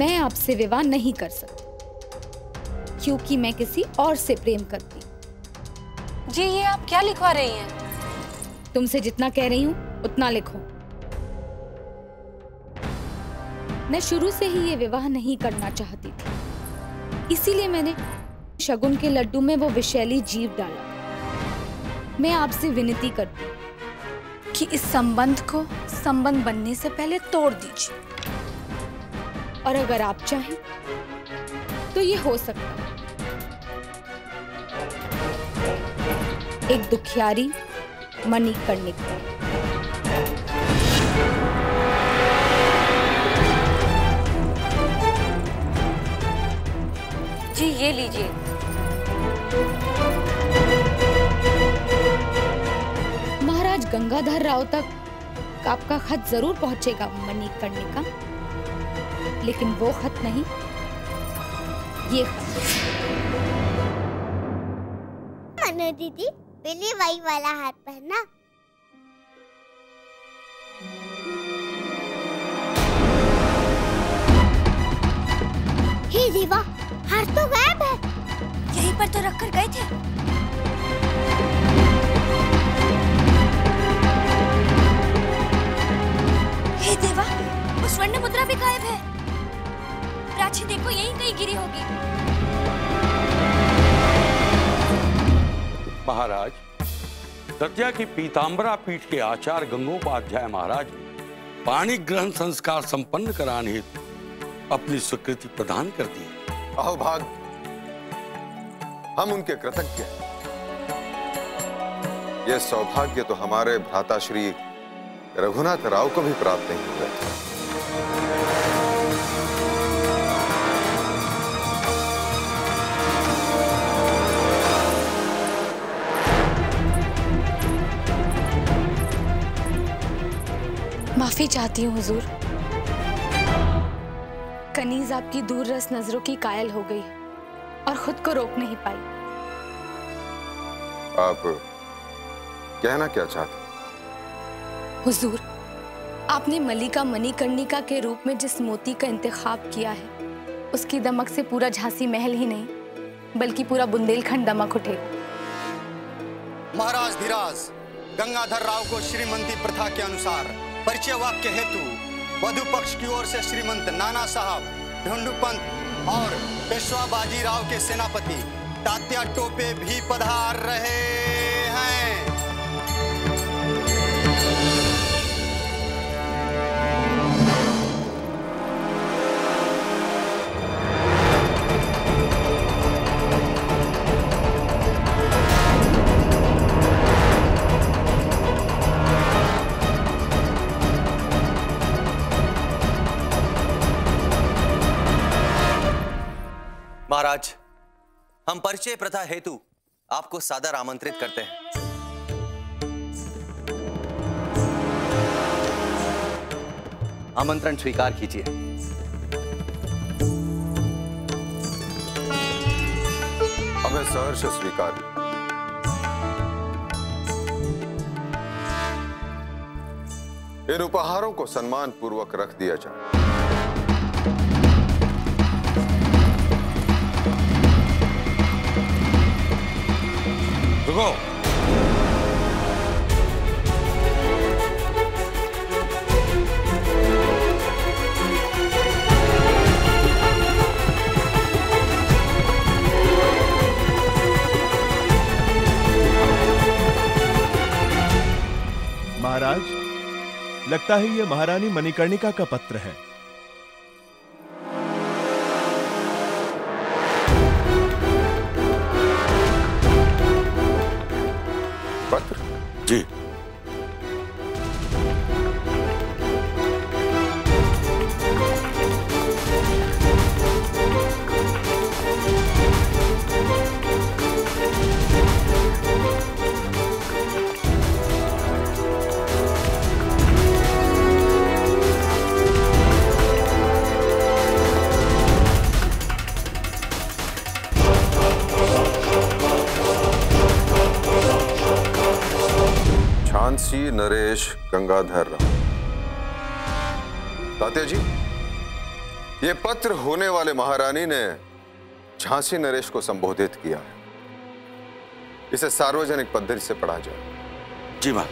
मैं आपसे विवाह नहीं कर सकती क्योंकि मैं किसी और से प्रेम करती हूँ। जी ये आप क्या लिखवा रही हैं? तुमसे जितना कह रही हूँ उतना लिखो। मैं शुरू से ही ये विवाह नहीं करना चाहती थी, इसीलिए मैंने शगुन के लड्डू में वो विषैली जीव डाला। मैं आपसे विनती करती हूँ कि इस संबंध को संबंध बनने से पहले तोड़ दीजिए, और अगर आप चाहें तो ये हो सकता है। एक दुखियारी मणिकर्णिका। जी ये लीजिए। महाराज गंगाधर राव तक आपका खत जरूर पहुंचेगा मणिकर्णिका, लेकिन वो खत नहीं, ये खत। मनु दीदी पहले वही वाला हाथ पहनना। हे देवा, हार तो गायब है। यहीं पर तो रखकर गए थे। हे देवा, वो स्वर्ण मुद्रा भी गायब है। प्राची देखो, यहीं कहीं गिरी होगी। महाराज, दतिया की पीतांबरा पीठ के आचार्य गंगोपाध्याय महाराज ने पाणी ग्रहण संस्कार संपन्न कराने हेतु अपनी स्वीकृति प्रदान कर दी। अहोभाग, हम उनके कृतज्ञ हैं। यह सौभाग्य तो हमारे भ्राता श्री रघुनाथ राव को भी प्राप्त नहीं हुआ था। माफी चाहती हूँ हुजूर। कनीज आपकी दूररस नजरों की कायल हो गई और खुद को रोक नहीं पाई। आप कहना क्या चाहते? हुजूर, आपने मलिका मणिकर्णिका के रूप में जिस मोती का इंतखाब किया है, उसकी दमक से पूरा झांसी महल ही नहीं बल्कि पूरा बुंदेलखंड दमक उठे। महाराज धीराज गंगाधर राव को श्रीमंती प्रथा के अनुसार परिचय वाक्य हेतु वधु पक्ष की ओर से श्रीमंत नाना साहब ढूंढू पंत और पेशवा बाजीराव के सेनापति तात्या टोपे भी पधार रहे हैं। महाराज, हम परिचय प्रथा हेतु आपको सादर आमंत्रित करते हैं। आमंत्रण स्वीकार कीजिए। हमें सहर्ष स्वीकार। इन उपहारों को सम्मान पूर्वक रख दिया जाए। रुको। महाराज, लगता है ये महारानी मणिकर्णिका का पत्र है। पत्र? जी। झांसी नरेश गंगाधर राव। तात्या जी, ये पत्र होने वाले महारानी ने झांसी नरेश को संबोधित किया है। इसे सार्वजनिक पद्धति से पढ़ा जाए। जी मां।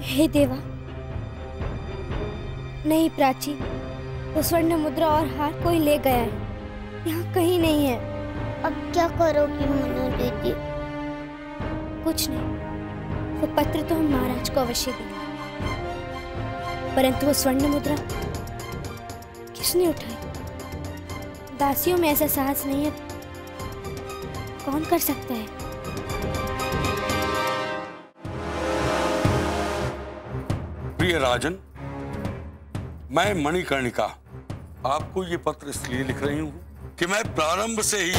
हे देवा, नहीं प्राची, वो स्वर्ण मुद्रा और हार कोई ले गया है, यहाँ कहीं नहीं है। अब क्या करोगी मोनू दीदी? कुछ नहीं, वो पत्र तो हम महाराज को अवश्य देंगे, परंतु वो स्वर्ण मुद्रा किसने उठाई? दासियों में ऐसा साहस नहीं है, कौन कर सकता है? प्रिय राजन, मैं मणिकर्णिका आपको ये पत्र इसलिए लिख रही हूँ कि मैं प्रारंभ से ही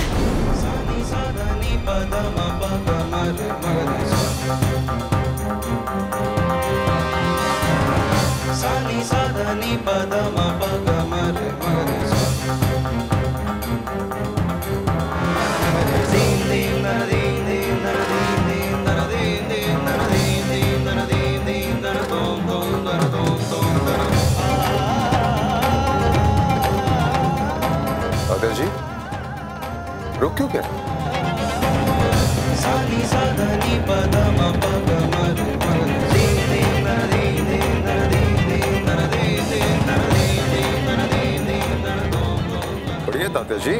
जी, रुक क्यों क्या? पढ़िए तात्या जी।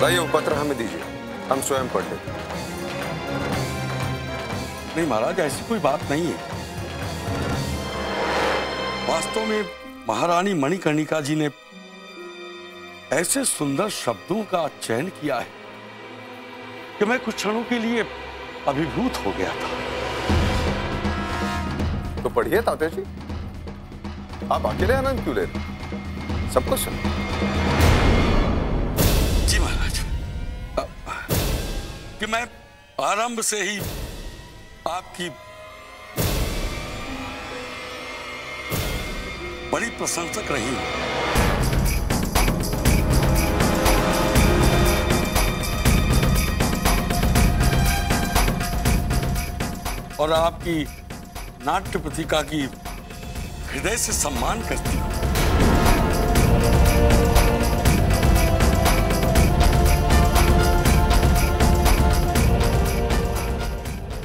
लाइए वो पत्र हमें दीजिए, हम स्वयं पढ़ लेते। नहीं महाराज, ऐसी कोई बात नहीं है। वास्तव में महारानी मणिकर्णिका जी ने ऐसे सुंदर शब्दों का चयन किया है कि मैं कुछ क्षणों के लिए अभिभूत हो गया था। तो पढ़िए तात्या जी, आप अकेले आनंद क्यों ले रहे? सबको सुनो। जी महाराज, कि मैं आरंभ से ही आपकी बड़ी प्रशंसक रही हूं। और आपकी नाट्य प्रतिभा की हृदय से सम्मान करती हूं।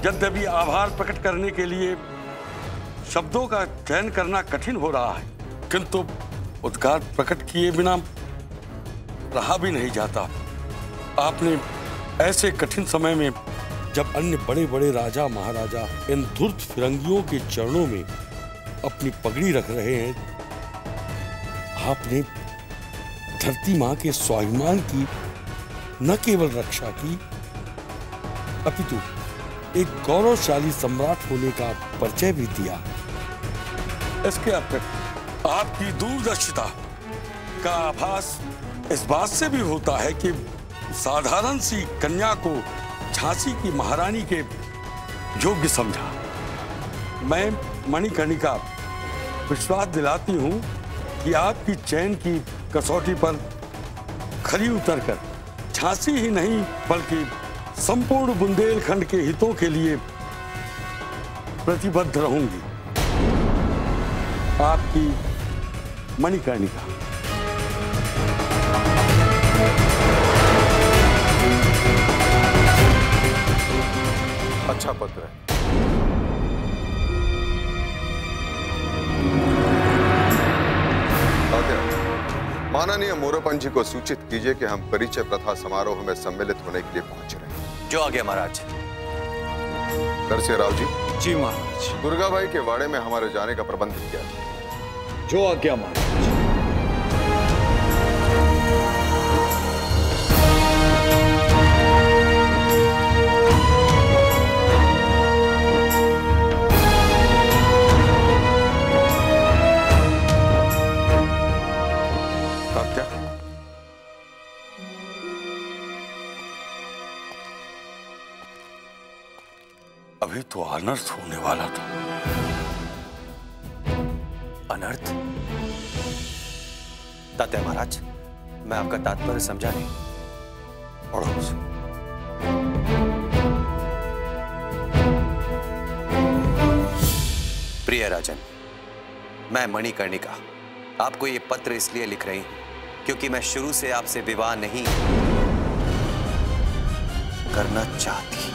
यद्यपि आभार प्रकट करने के लिए शब्दों का चयन करना कठिन हो रहा है, किंतु उद्गार प्रकट किए बिना रहा भी नहीं जाता। आपने ऐसे कठिन समय में, जब अन्य बड़े बड़े राजा महाराजा इन धूर्त फिरंगियों के चरणों में अपनी पगड़ी रख रहे हैं, आपने धरती मां के स्वाभिमान की न केवल रक्षा की, अपितु एक गौरवशाली सम्राट होने का परिचय भी दिया। इसके अतिरिक्त आपकी दूरदर्शिता का आभास इस बात से भी होता है कि साधारण सी कन्या को झांसी की महारानी के योग्य समझा। मैं मणिकर्णिका विश्वास दिलाती हूं कि आपकी चयन की कसौटी पर खरी उतरकर झांसी ही नहीं बल्कि संपूर्ण बुंदेलखंड के हितों के लिए प्रतिबद्ध रहूंगी। आपकी मणिकर्णिका। अच्छा पत्र है। माननीय मोरोपंत जी को सूचित कीजिए कि हम परिचय प्रथा समारोह में सम्मिलित होने के लिए पहुंच रहे हैं। जो आगे महाराज। नरसिंह राव जी। जी महाराज। दुर्गाबाई के वाड़े में हमारे जाने का प्रबंध किया जाए। जो आज्ञा महाराज। अभी तो अनर्थ होने वाला था। अनर्थ? तात्या महाराज, मैं आपका तात्पर्य समझा नहीं। पढ़ो उसे। प्रिय राजन, मैं मणिकर्णिका आपको ये पत्र इसलिए लिख रही हूं क्योंकि मैं शुरू से आपसे विवाह नहीं करना चाहती।